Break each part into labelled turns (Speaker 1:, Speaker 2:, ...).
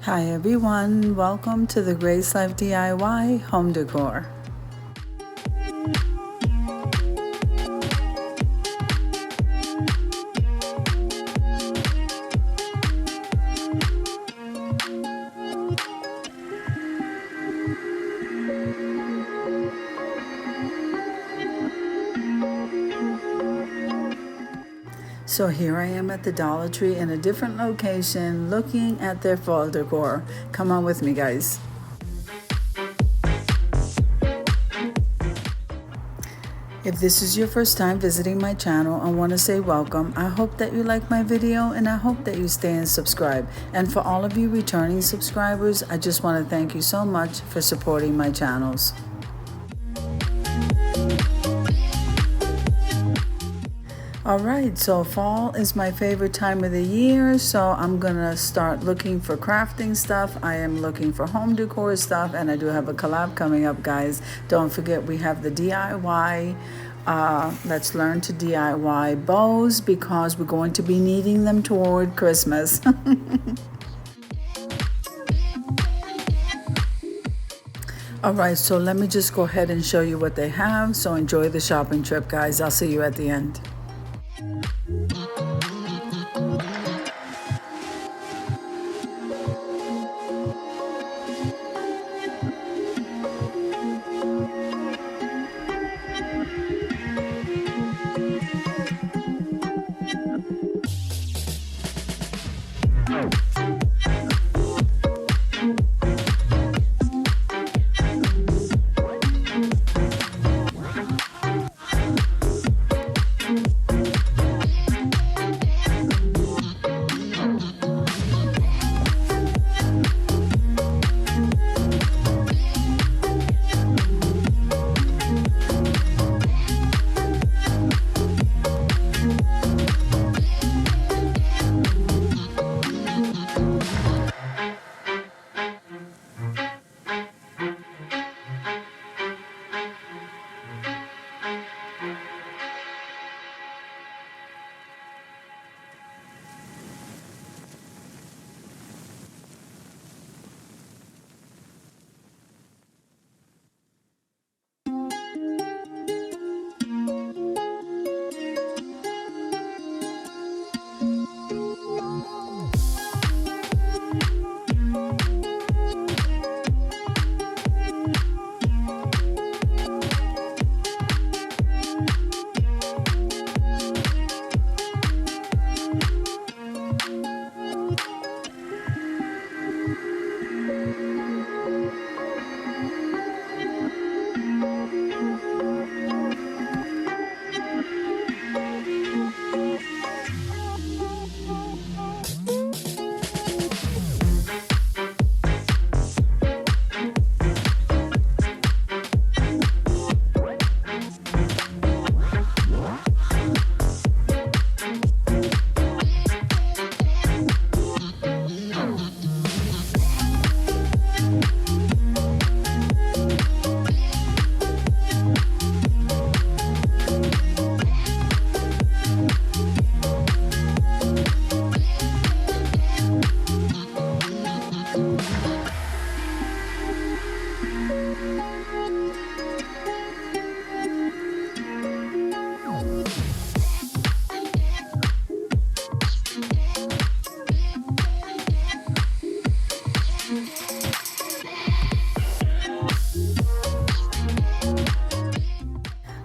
Speaker 1: Hi everyone, welcome to the Grace Life DIY home decor. So here I am at the Dollar Tree in a different location looking at their fall decor. Come on with me, guys. If this is your first time visiting my channel, I want to say welcome. I hope that you like my video and I hope that you stay and subscribe. And for all of you returning subscribers, I just want to thank you so much for supporting my channels. All right, so fall is my favorite time of the year, so I'm gonna start looking for crafting stuff. I am looking for home decor stuff, and I do have a collab coming up, guys. Don't forget, we have the DIY, let's learn to DIY bows because we're going to be needing them toward Christmas. All right, so let me just go ahead and show you what they have. So enjoy the shopping trip, guys. I'll see you at the end.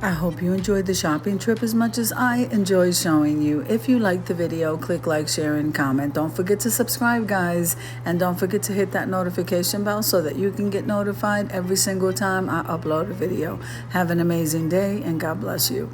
Speaker 1: I hope you enjoyed the shopping trip as much as I enjoyed showing you. If you liked the video, click like, share, and comment. Don't forget to subscribe, guys. And don't forget to hit that notification bell so that you can get notified every single time I upload a video. Have an amazing day and God bless you.